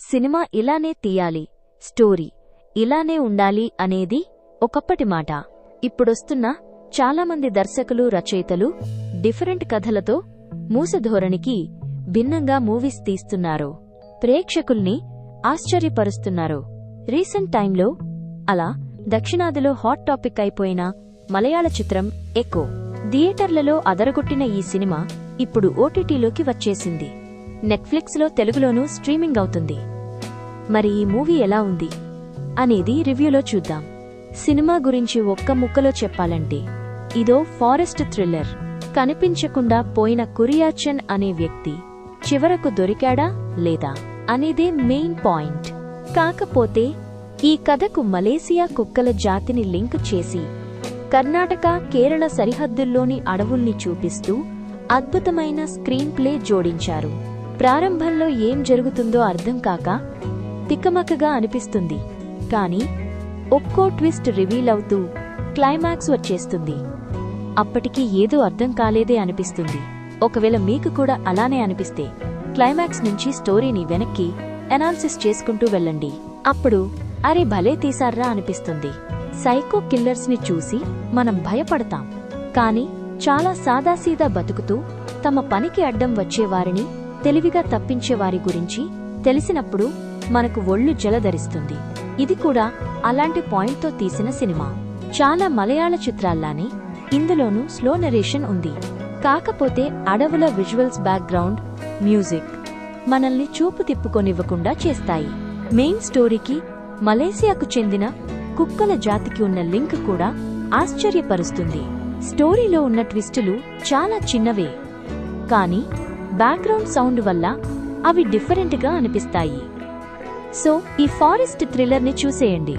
Cinema ఇలానే తీయాలి, story ఇలానే ఉండాలి అనేది ఒకప్పటి మాట. ఇప్పుడొస్తున్న చాలామంది దర్శకులు, రచయితలు డిఫరెంట్ కథలతో మూసధోరణికి భిన్నంగా మూవీస్ తీస్తున్నారు, ప్రేక్షకుల్ని ఆశ్చర్యపరుస్తున్నారు. రీసెంట్ టైంలో అలా దక్షిణాదిలో హాట్ టాపిక్ అయిపోయిన మలయాళ చిత్రం ఎకో థియేటర్లలో అదరగొట్టిన ఈ సినిమా ఇప్పుడు ఓటీటీలోకి వచ్చేసింది. నెట్ఫ్లిక్స్లో తెలుగులోనూ స్ట్రీమింగ్ అవుతుంది. మరి ఈ మూవీ ఎలా ఉంది అనేది రివ్యూలో చూద్దాం. సినిమా గురించి ఒక్క ముక్కలో చెప్పాలంటే ఇదో ఫారెస్ట్ థ్రిల్లర్. కనిపించకుండా పోయిన కురియాచన్ అనే వ్యక్తి చివరకు దొరికాడా లేదా అనేదే మెయిన్ పాయింట్. కాకపోతే ఈ కథకు మలేసియా కుక్కల జాతిని లింక్ చేసి కర్ణాటక, కేరళ సరిహద్దుల్లోని అడవుల్ని చూపిస్తూ అద్భుతమైన స్క్రీన్ ప్లే జోడించారు. ప్రారంభంలో ఏం జరుగుతుందో అర్థం కాక తిక్కమక్కగా అనిపిస్తుంది. కానీ ఒక్కో ట్విస్ట్ రివీల్ అవుతూ క్లైమాక్స్ వచ్చేస్తుంది. అప్పటికి ఏదో అర్థం కాలేదే అనిపిస్తుంది. ఒకవేళ మీకు కూడా అలానే అనిపిస్తే క్లైమాక్స్ నుంచి స్టోరీని వెనక్కి అనాలిసిస్ చేసుకుంటూ వెళ్ళండి. అప్పుడు అరే భలే తీసార్రా అనిపిస్తుంది. సైకో కిల్లర్స్ ని చూసి మనం భయపడతాం, కానీ చాలా సాదాసీదా బతుకుతూ తమ పనికి అడ్డం వచ్చేవారిని తెలివిగా తప్పించేవారి గురించి తెలిసినప్పుడు మనకు ఒళ్ళు జలధరిస్తుంది. ఇది కూడా అలాంటి పాయింట్తో తీసిన సినిమా. చాలా మలయాళ చిత్రాల్లానే ఇందులోనూ స్లో నరేషన్ ఉంది. కాకపోతే అడవుల విజువల్స్, బ్యాక్గ్రౌండ్ మ్యూజిక్ మనల్ని చూపు తిప్పుకొనివ్వకుండా చేస్తాయి. మెయిన్ స్టోరీకి మలేసియాకు చెందిన కుక్కల జాతికి ఉన్న లింక్ కూడా ఆశ్చర్యపరుస్తుంది. స్టోరీలో ఉన్న ట్విస్టులు చాలా చిన్నవే, కానీ బ్యాక్గ్రౌండ్ సౌండ్ వల్ల అవి డిఫరెంట్గా అనిపిస్తాయి. సో ఈ ఫారెస్ట్ థ్రిల్లర్ని చూసేయండి.